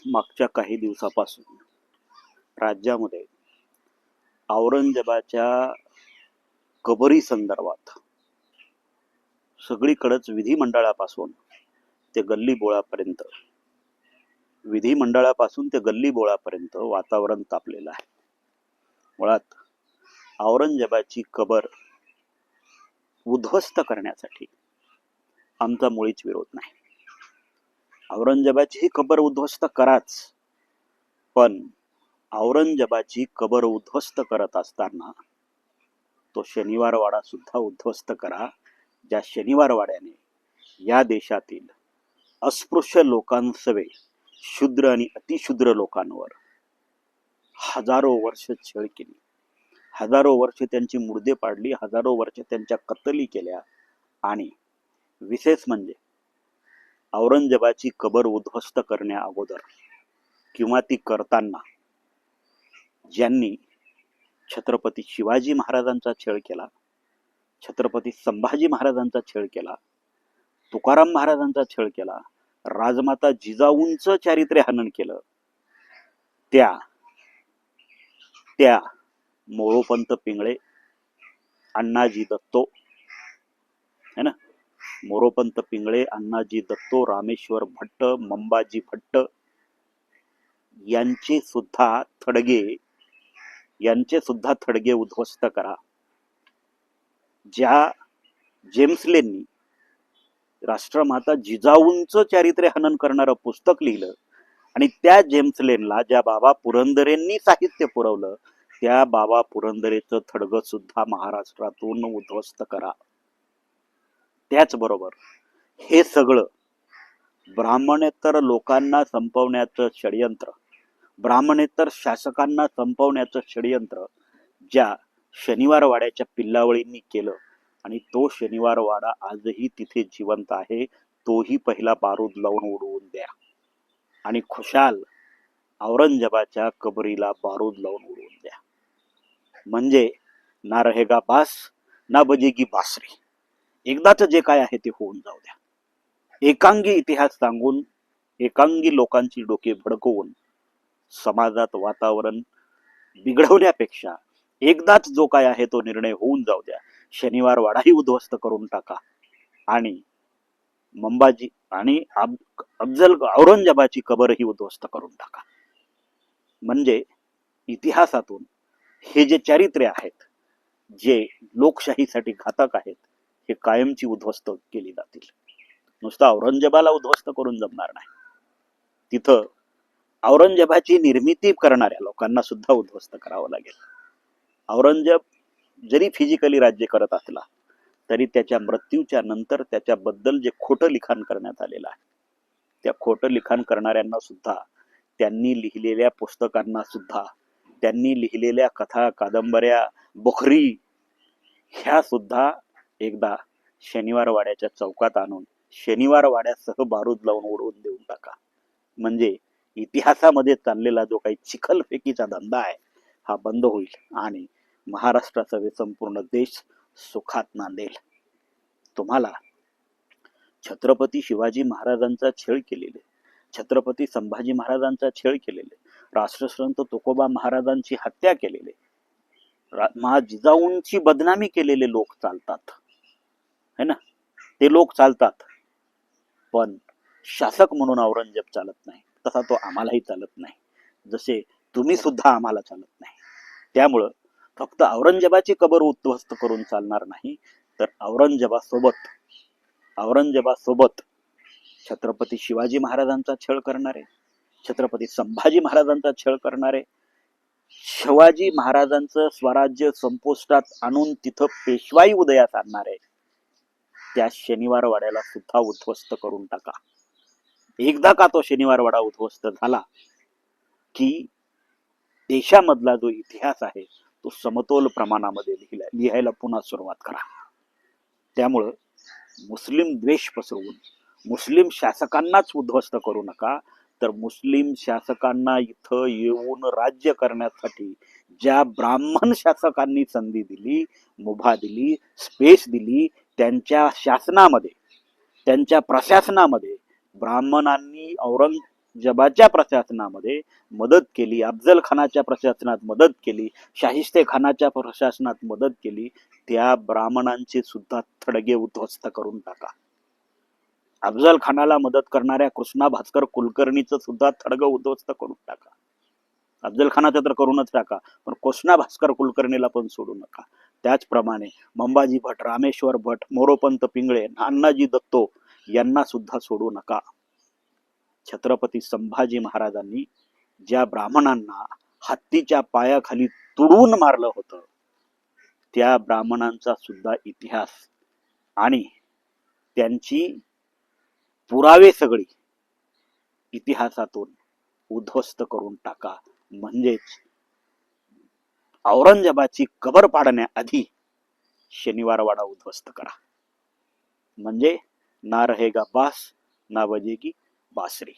मागच्या काही दिवसापासून राज्यामध्ये औरंगजेबाच्या कबरी संदर्भात सगळीकडेच विधिमंडळापासून ते गल्लीबोळापर्यंत वातावरण तापलेलं आहे. मुळात औरंगजेबाची कबर उद्ध्वस्त करण्यासाठी आमचा मुळीच विरोध नाही. औरंगजेबाची ही कबर उद्ध्वस्त कराच, पण औरंगजेबाची कबर उद्ध्वस्त करत असताना तो शनिवार वाडा सुद्धा उद्ध्वस्त करा, ज्या शनिवार वाड्याने या देशातील अस्पृश्य लोकांसवे शूद्र आणि अतिशूद्र लोकांवर हजारो वर्ष छळ केली, हजारो वर्ष त्यांची मुर्दे पाडली, हजारो वर्ष त्यांच्या कत्तली केल्या. आणि विशेष म्हणजे औरंगजेबाची कबर उद्ध्वस्त करण्या अगोदर किंवा ती करताना ज्यांनी छत्रपती शिवाजी महाराजांचा छळ केला, छत्रपती संभाजी महाराजांचा छळ केला, तुकाराम महाराजांचा छळ केला, राजमाता जिजाऊंचं चारित्र्य हनन केलं, त्या मोरोपंत पिंगळे, अण्णाजी दत्तो है ना, मोरोपंत पिंगळे, अण्णाजी दत्तो, रामेश्वर भट्ट, मंबाजी भट्ट यांचे सुद्धा थडगे उद्ध्वस्त करा. ज्या जेम्सलेननी राष्ट्रमाता जिजाऊंचं चारित्र्य हनन करणारं पुस्तक लिहिलं आणि त्या जेम्सलेनला ज्या बाबा पुरंदरेंनी साहित्य पुरवलं, त्या बाबा पुरंदरेचं थडगं सुद्धा महाराष्ट्रातून उद्ध्वस्त करा. त्याचबरोबर हे सगळं ब्राह्मणेतर लोकांना संपवण्याचं षडयंत्र, ब्राह्मणेतर शासकांना संपवण्याचं षडयंत्र ज्या शनिवार वाड्याच्या पिल्लावळींनी केलं, आणि तो शनिवार वाडा आजही तिथे जिवंत आहे, तोही पहिला बारूद लावून उडवून द्या आणि खुशाल औरंगजेबाच्या कबरीला बारूद लावून उडवून द्या. म्हणजे ना रहेगा बास ना बजेगी बासरी. एकदाच जे काय आहे ते होऊन जाऊ द्या. एकांगी इतिहास सांगून, एकांगी लोकांची डोके भडकवून समाजात वातावरण बिघडवण्यापेक्षा एकदाच जो काय आहे तो निर्णय होऊन जाऊ द्या. शनिवार वाडाही उद्ध्वस्त करून टाका आणि मंबाजी आणि औरंगजेबाची कबरही उद्ध्वस्त करून टाका. म्हणजे इतिहासातून हे जे चारित्र्य आहेत, जे लोकशाहीसाठी घातक आहेत, हे कायमची उद्ध्वस्त केली जातील. नुसतं औरंगजेबाला उद्ध्वस्त करून जमणार नाही, तिथं औरंगजेबाची निर्मिती करणाऱ्या लोकांना सुद्धा उद्ध्वस्त करावं लागेल. औरंगजेब जरी फिजिकली राज्य करत असला तरी त्याच्या मृत्यूच्या नंतर त्याच्याबद्दल जे खोटं लिखाण करण्यात आलेलं आहे, त्या खोटं लिखाण करणाऱ्यांना सुद्धा, त्यांनी लिहिलेल्या पुस्तकांना सुद्धा, त्यांनी लिहिलेल्या कथा, कादंबऱ्या, बखरी ह्या सुद्धा एकदा शनिवार वाड्याच्या चौकात आणून शनिवार वाड्यासह बारूद लावून उडवून देऊन टाका. म्हणजे इतिहासामध्ये चाललेला जो काही चिखलफेकीचा धंदा आहे हा बंद होईल आणि महाराष्ट्राचा संपूर्ण देश सुखात नांदेल. तुम्हाला छत्रपती शिवाजी महाराजांचा छळ केलेले, छत्रपती संभाजी महाराजांचा छळ केलेले, राष्ट्रसंत तुकोबा महाराजांची हत्या केलेले, जिजाऊंची बदनामी केलेले लोक चालतात है ना, ते लोक चालतात. पण शासक म्हणून औरंगजेब चालत नाही, तसा तो आम्हालाही चालत नाही, जसे तुम्ही सुद्धा आम्हाला चालत नाही. त्यामुळं फक्त औरंगजेबाची कबर उद्ध्वस्त करून चालणार नाही, तर औरंगजेबासोबत छत्रपती शिवाजी महाराजांचा छळ करणारे, छत्रपती संभाजी महाराजांचा छळ करणारे, शिवाजी महाराजांचं स्वराज्य संपुष्टात आणून तिथं पेशवाई उदयास आणणारे, त्या शनिवार वाड्याला सुद्धा उद्ध्वस्त करून टाका. एकदा का तो शनिवार वाडा उद्ध्वस्त झाला की देशामधला जो इतिहास आहे तो समतोल प्रमाणामध्ये लिहायला पुन्हा सुरुवात करा. त्यामुळं मुस्लिम द्वेष पसरवून मुस्लिम शासकांनाच उद्ध्वस्त करू नका, तर मुस्लिम शासकांना इथं येऊन राज्य करण्यासाठी ज्या ब्राह्मण शासकांनी संधी दिली, मुभा दिली, स्पेस दिली, त्यांच्या शासनामध्ये, त्यांच्या प्रशासनामध्ये ब्राह्मणांनी जबाच्या प्रशासनामध्ये मदत केली, अफजल खानाच्या प्रशासनात मदत केली, शाहिस्ते खानाच्या प्रशासनात मदत केली, त्या ब्राह्मणांचे सुद्धा थडगे उद्ध्वस्त करून टाका. अफजल खानाला मदत करणाऱ्या कृष्णा भास्कर कुलकर्णीचं सुद्धा थडगं उद्ध्वस्त करून टाका. अफजल खानाचं तर करूनच टाका, पण कृष्णा भास्कर कुलकर्णीला पण सोडू नका. त्याचप्रमाणे मंबाजी भट, रामेश्वर भट, मोरोपंत पिंगळे, अण्णाजी दत्तो यांना सुद्धा सोडू नका. छत्रपती संभाजी महाराजांनी ज्या ब्राह्मणांना हत्तीच्या पायाखाली तुडवून मारलं होतं, त्या ब्राह्मणांचा सुद्धा इतिहास आणि त्यांची पुरावे सगळी इतिहासातून उद्ध्वस्त करून टाका. म्हणजेच औरंगजेबाची कबर पाडण्याआधी शनिवारवाडा उद्ध्वस्त करा. म्हणजे ना रहेगा बास ना बजेगी बासरी.